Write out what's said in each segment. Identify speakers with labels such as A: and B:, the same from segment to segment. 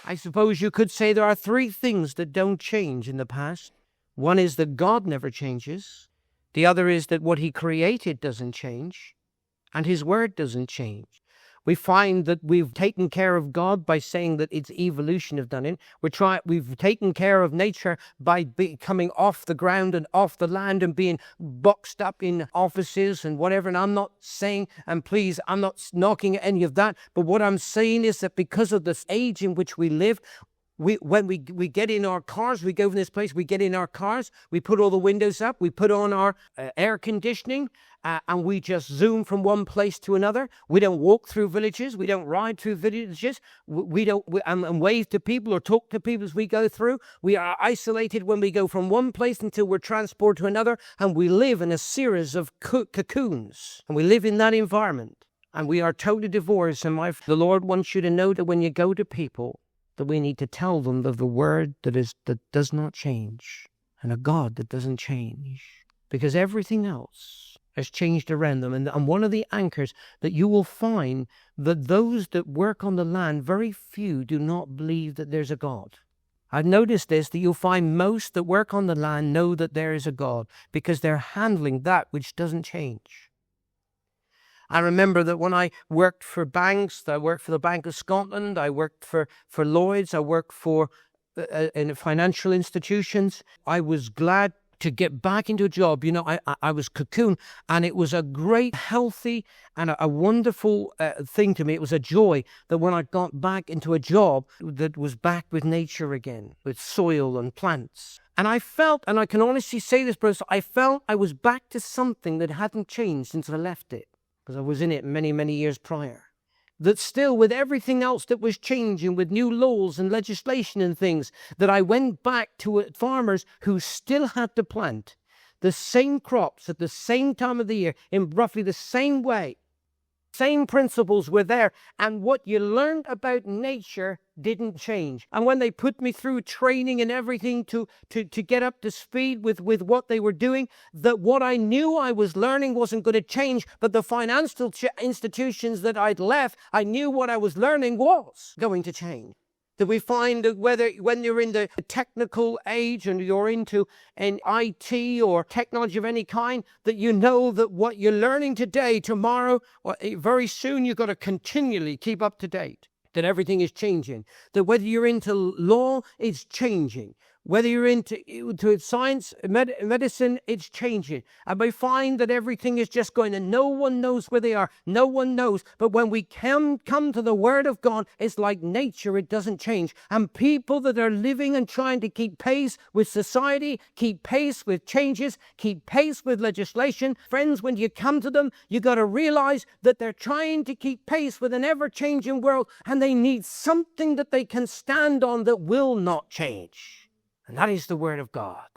A: I suppose you could say there are three things that don't change in the past. One is that God never changes. The other is that what he created doesn't change. And his word doesn't change. We find that we've taken care of God by saying that it's evolution have done it. We've taken care of nature by coming off the ground and off the land and being boxed up in offices and whatever. And I'm not saying, and please, I'm not knocking any of that. But what I'm saying is that because of this age in which we live, when we get in our cars, we go from this place, we get in our cars, we put all the windows up, we put on our air conditioning, and we just zoom from one place to another. We don't walk through villages. We don't ride through villages. We don't and wave to people or talk to people as we go through. We are isolated when we go from one place until we're transported to another, and we live in a series of cocoons, and we live in that environment, and we are totally divorced. And the Lord wants you to know that when you go to people, that we need to tell them of the word that does not change, and a God that doesn't change, because everything else has changed around them. And one of the anchors that you will find that those that work on the land, very few do not believe that there's a God. I've noticed this, that you'll find most that work on the land know that there is a God, because they're handling that which doesn't change. I remember that when I worked for banks, I worked for the Bank of Scotland, I worked for Lloyd's, I worked for in financial institutions. I was glad to get back into a job. You know, I was cocoon, and it was a great, healthy, and a wonderful thing to me. It was a joy that when I got back into a job that was back with nature again, with soil and plants. And I felt, and I can honestly say this, Bruce, I felt I was back to something that hadn't changed since I left it, because I was in it many, many years prior. That still, with everything else that was changing, with new laws and legislation and things, that I went back to farmers who still had to plant the same crops at the same time of the year in roughly the same way. Same principles were there, and what you learned about nature didn't change. And when they put me through training and everything to get up to speed with what they were doing, that what I knew I was learning wasn't going to change, but the financial institutions that I'd left, I knew what I was learning was going to change. That we find that when you're in the technical age and you're into an IT or technology of any kind, that you know that what you're learning today, tomorrow, or very soon, you've got to continually keep up to date. That everything is changing. That whether you're into law, it's changing. Whether you're into science, medicine, it's changing. And we find that everything is just going, and no one knows where they are. No one knows. But when we come to the Word of God, it's like nature. It doesn't change. And people that are living and trying to keep pace with society, keep pace with changes, keep pace with legislation. Friends, when you come to them, you got to realize that they're trying to keep pace with an ever-changing world, and they need something that they can stand on that will not change. And that is the Word of God.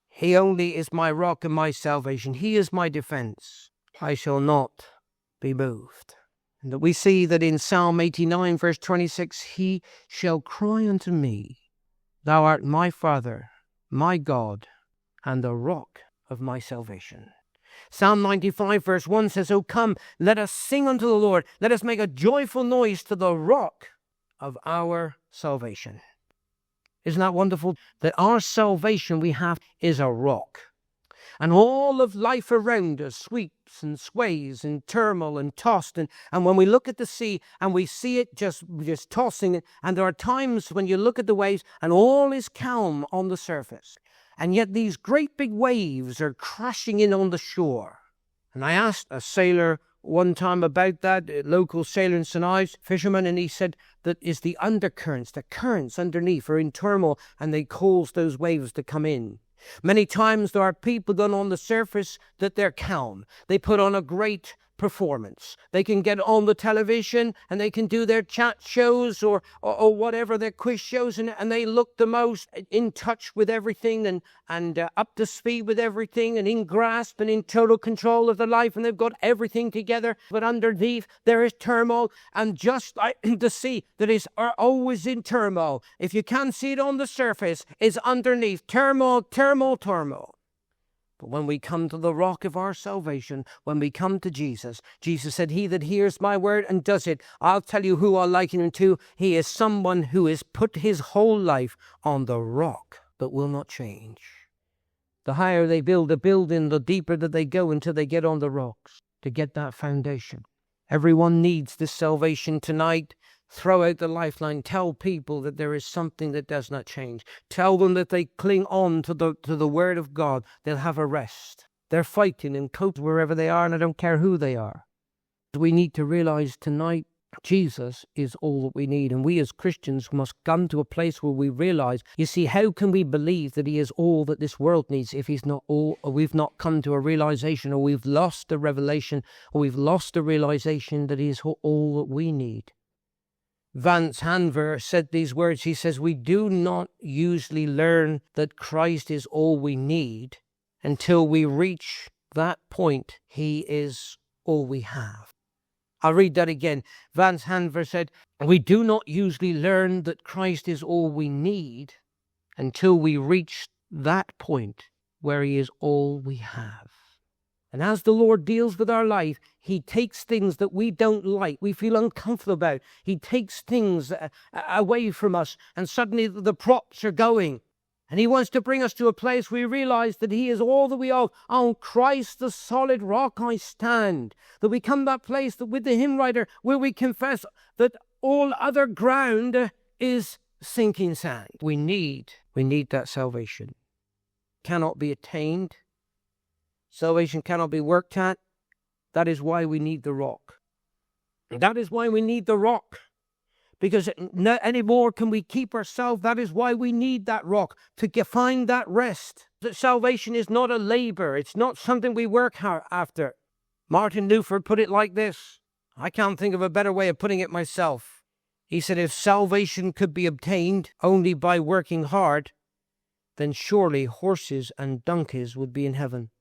A: He only is my rock and my salvation. He is my defense. I shall not be moved. And that we see that in Psalm 89, verse 26, he shall cry unto me, thou art my Father, my God, and the rock of my salvation. Psalm 95, verse 1 says, O come, let us sing unto the Lord. Let us make a joyful noise to the rock of our salvation. Isn't that wonderful? That our salvation we have is a rock. And all of life around us sweeps and sways and turmoil and tossed. And when we look at the sea and we see it just tossing, and there are times when you look at the waves and all is calm on the surface. And yet these great big waves are crashing in on the shore. And I asked a sailor one time about that, a local sailor in St. Ives, fisherman, and he said that is the undercurrents, the currents underneath are in turmoil, and they cause those waves to come in. Many times there are people done on the surface that they're calm. They put on a great performance. They can get on the television and they can do their chat shows or whatever, their quiz shows, and they look the most in touch with everything and up to speed with everything and in grasp and in total control of their life, and they've got everything together. But underneath there is turmoil, and just like the sea that is always in turmoil, if you can't see it on the surface, it's underneath turmoil, turmoil, turmoil. But when we come to the rock of our salvation, when we come to Jesus, Jesus said, he that hears my word and does it, I'll tell you who I'll liken him to. He is someone who has put his whole life on the rock that will not change. The higher they build a building, the deeper that they go until they get on the rocks to get that foundation. Everyone needs this salvation tonight. Throw out the lifeline. Tell people that there is something that does not change. Tell them that they cling on to the word of God. They'll have a rest. They're fighting and coping wherever they are, and I don't care who they are. We need to realize tonight Jesus is all that we need, and we as Christians must come to a place where we realize, you see, how can we believe that he is all that this world needs if he's not all, or we've not come to a realization, or we've lost the revelation, or we've lost the realization that he is all that we need. Vance Hanver said these words. He says, we do not usually learn that Christ is all we need until we reach that point. He is all we have. I'll read that again. Vance Hanver said, we do not usually learn that Christ is all we need until we reach that point where he is all we have. And as the Lord deals with our life, he takes things that we don't like, we feel uncomfortable about. He takes things away from us, and suddenly the props are going. And he wants to bring us to a place where we realize that he is all that we are. On Christ, the solid rock, I stand. That we come to that place that with the hymn writer where we confess that all other ground is sinking sand. We need that salvation. Cannot be attained. Salvation cannot be worked at. That is why we need the rock. That is why we need the rock. Because not anymore can we keep ourselves. That is why we need that rock, to find that rest. That salvation is not a labor. It's not something we work after. Martin Luther put it like this. I can't think of a better way of putting it myself. He said, if salvation could be obtained only by working hard, then surely horses and donkeys would be in heaven.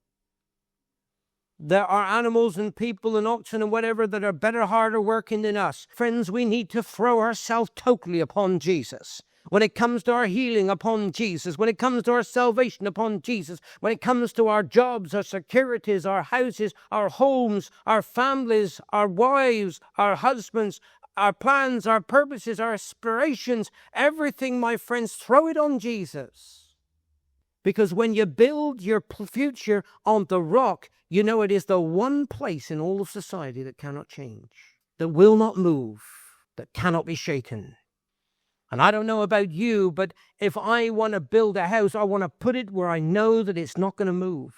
A: There are animals and people and oxen and whatever that are better, harder working than us. Friends, we need to throw ourselves totally upon Jesus. When it comes to our healing, upon Jesus. When it comes to our salvation, upon Jesus. When it comes to our jobs, our securities, our houses, our homes, our families, our wives, our husbands, our plans, our purposes, our aspirations, everything, my friends, throw it on Jesus. Because when you build your future on the rock, you know it is the one place in all of society that cannot change, that will not move, that cannot be shaken. And I don't know about you, but if I want to build a house, I want to put it where I know that it's not going to move.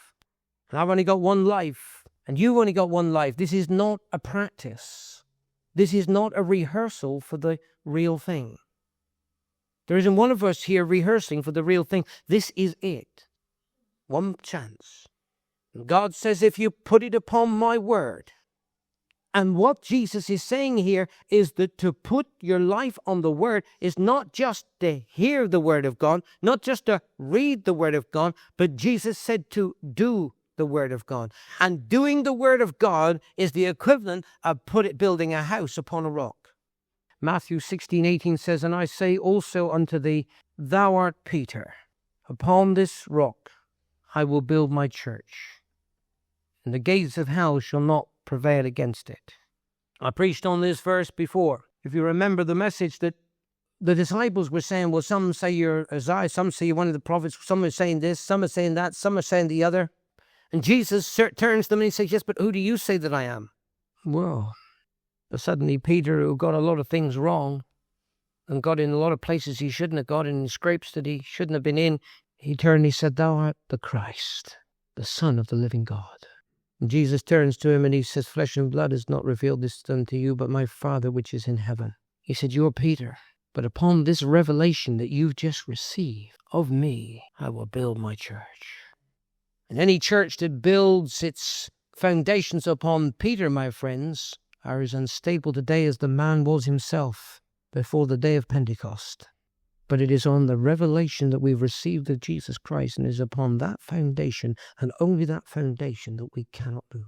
A: And I've only got one life, and you've only got one life. This is not a practice. This is not a rehearsal for the real thing. There isn't one of us here rehearsing for the real thing. This is it. One chance. And God says, if you put it upon my word. And what Jesus is saying here is that to put your life on the word is not just to hear the word of God, not just to read the word of God, but Jesus said to do the word of God. And doing the word of God is the equivalent of building a house upon a rock. Matthew 16:18 says, and I say also unto thee, thou art Peter. Upon this rock I will build my church, and the gates of hell shall not prevail against it. I preached on this verse before. If you remember the message that the disciples were saying, well, some say you're Isaiah, some say you're one of the prophets, some are saying this, some are saying that, some are saying the other. And Jesus turns to them and he says, yes, but who do you say that I am? Well, suddenly Peter, who got a lot of things wrong and got in a lot of places he shouldn't have got in, scrapes that he shouldn't have been in, he turned and he said, thou art the Christ, the Son of the living God. And Jesus turns to him and he says, flesh and blood has not revealed this unto you, but my Father which is in heaven. He said, you're Peter, but upon this revelation that you've just received of me, I will build my church. And any church that builds its foundations upon Peter, my friends, are as unstable today as the man was himself before the day of Pentecost. But it is on the revelation that we've received of Jesus Christ, and it is upon that foundation, and only that foundation, that we cannot move.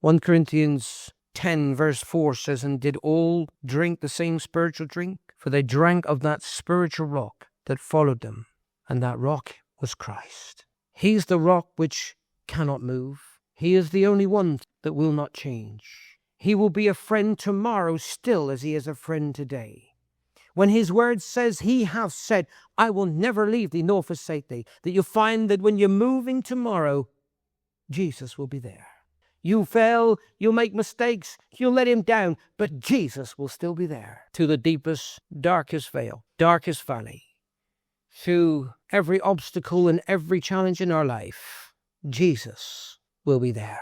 A: 1 Corinthians 10 verse 4 says, and did all drink the same spiritual drink? For they drank of that spiritual rock that followed them, and that rock was Christ. He's the rock which cannot move. He is the only one that will not change. He will be a friend tomorrow still as he is a friend today. When his word says, he has said, I will never leave thee nor forsake thee, that you find that when you're moving tomorrow, Jesus will be there. You fail, you'll make mistakes, you'll let him down, but Jesus will still be there. To the deepest, darkest vale, darkest valley, through every obstacle and every challenge in our life, Jesus will be there.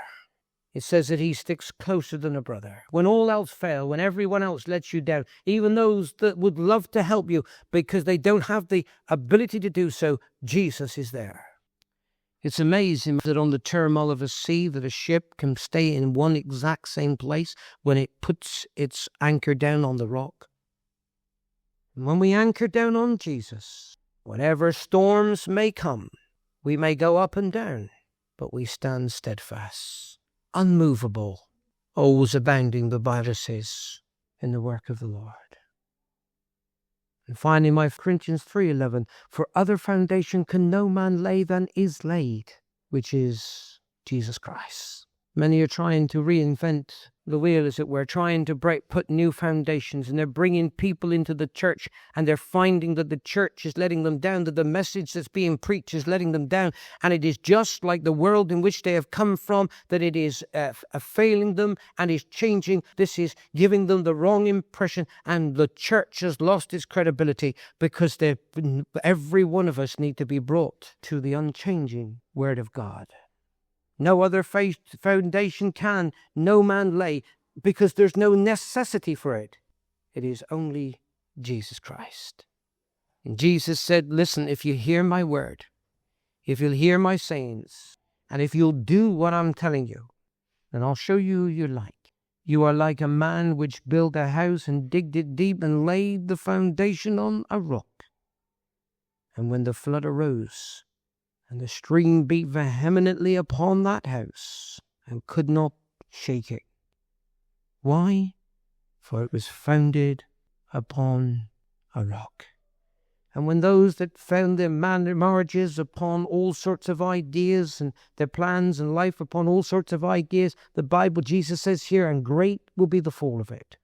A: It says that he sticks closer than a brother. When all else fails, when everyone else lets you down, even those that would love to help you because they don't have the ability to do so, Jesus is there. It's amazing that on the turmoil of a sea, that a ship can stay in one exact same place when it puts its anchor down on the rock. And when we anchor down on Jesus, whatever storms may come, we may go up and down, but we stand steadfast, unmovable, always abounding, the Bible says, in the work of the Lord. And finally, my Corinthians 3:11, for other foundation can no man lay than is laid, which is Jesus Christ. Many are trying to reinvent the wheel, as it were, trying to put new foundations, and they're bringing people into the church, and they're finding that the church is letting them down, that the message that's being preached is letting them down, and it is just like the world in which they have come from, that it is failing them and is changing. This is giving them the wrong impression, and the church has lost its credibility because every one of us need to be brought to the unchanging Word of God. No other foundation can no man lay, because there's no necessity for it. It is only Jesus Christ. And Jesus said, listen, if you hear my word, if you'll hear my sayings, and if you'll do what I'm telling you, then I'll show you who you're like. You are like a man which built a house and digged it deep and laid the foundation on a rock. And when the flood arose, and the stream beat vehemently upon that house, and could not shake it. Why? For it was founded upon a rock. And when those that found their marriages upon all sorts of ideas, and their plans in life upon all sorts of ideas, the Bible, Jesus says here, and great will be the fall of it.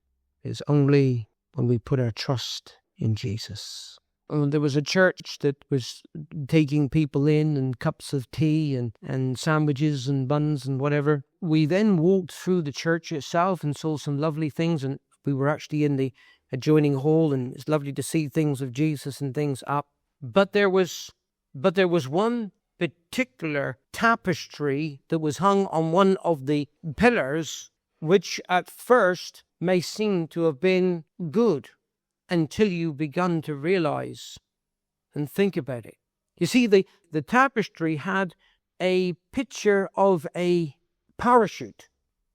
A: It is only when we put our trust in Jesus. There was a church that was taking people in and cups of tea and sandwiches and buns and whatever. We then walked through the church itself and saw some lovely things, and we were actually in the adjoining hall, and it's lovely to see things of Jesus and things up. But there was one particular tapestry that was hung on one of the pillars, which at first may seem to have been good, until you begun to realize and think about it. You see, the tapestry had a picture of a parachute,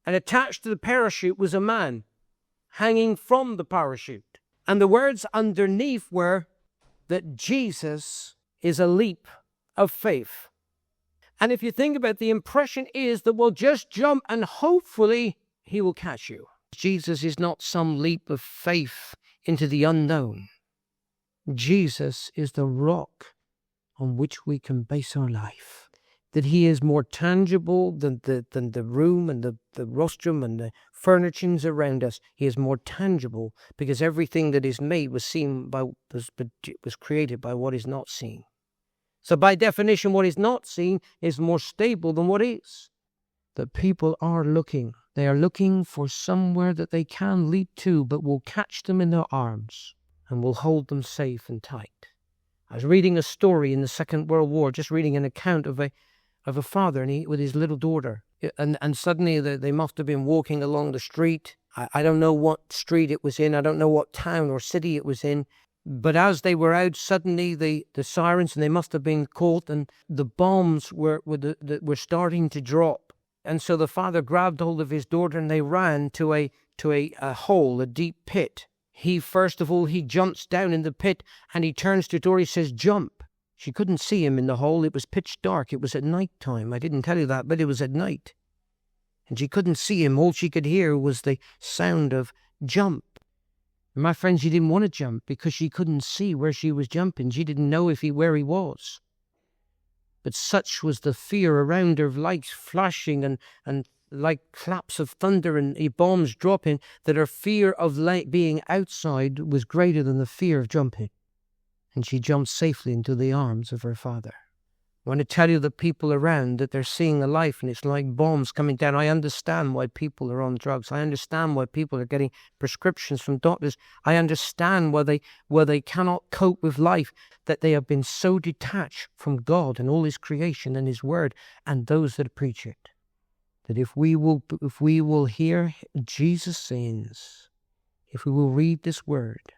A: and attached to the parachute was a man hanging from the parachute. And the words underneath were that Jesus is a leap of faith. And if you think about it, the impression is that we'll just jump and hopefully he will catch you. Jesus is not some leap of faith into the unknown. Jesus is the rock on which we can base our life. That he is more tangible than the room and the rostrum and the furnishings around us. He is more tangible because everything that is made was created by what is not seen. So by definition, what is not seen is more stable than what is. That people are looking. They are looking for somewhere that they can leap to, but will catch them in their arms and will hold them safe and tight. I was reading a story in the Second World War, just reading an account of a father and with his little daughter. And suddenly they must have been walking along the street. I don't know what street it was in. I don't know what town or city it was in. But as they were out, suddenly the sirens, and they must have been caught, and the bombs were starting to drop. And so the father grabbed hold of his daughter and they ran to a hole, a deep pit. He jumps down in the pit and he turns to the door. He says, jump. She couldn't see him in the hole. It was pitch dark. It was at night time. I didn't tell you that, but it was at night. And she couldn't see him. All she could hear was the sound of jump. And my friend, she didn't want to jump because she couldn't see where she was jumping. She didn't know where he was. But such was the fear around her, of lights flashing and like claps of thunder and bombs dropping, that her fear of being outside was greater than the fear of jumping. And she jumped safely into the arms of her father. I want to tell you, the people around, that they're seeing a life and it's like bombs coming down. I understand why people are on drugs. I understand why people are getting prescriptions from doctors. I understand why they cannot cope with life, that they have been so detached from God and all His creation and His Word and those that preach it. That if we will hear Jesus' sayings, if we will read this Word,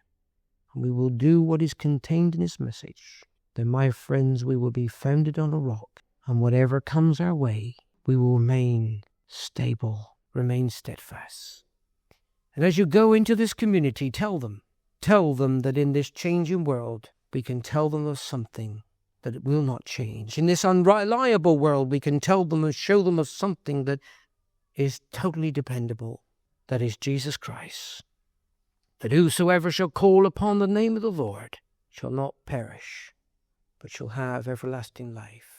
A: and we will do what is contained in His message, then, my friends, we will be founded on a rock, and whatever comes our way, we will remain stable, remain steadfast. And as you go into this community, tell them that in this changing world, we can tell them of something that it will not change. In this unreliable world, we can tell them and show them of something that is totally dependable, that is Jesus Christ. That whosoever shall call upon the name of the Lord shall not perish, but shall have everlasting life.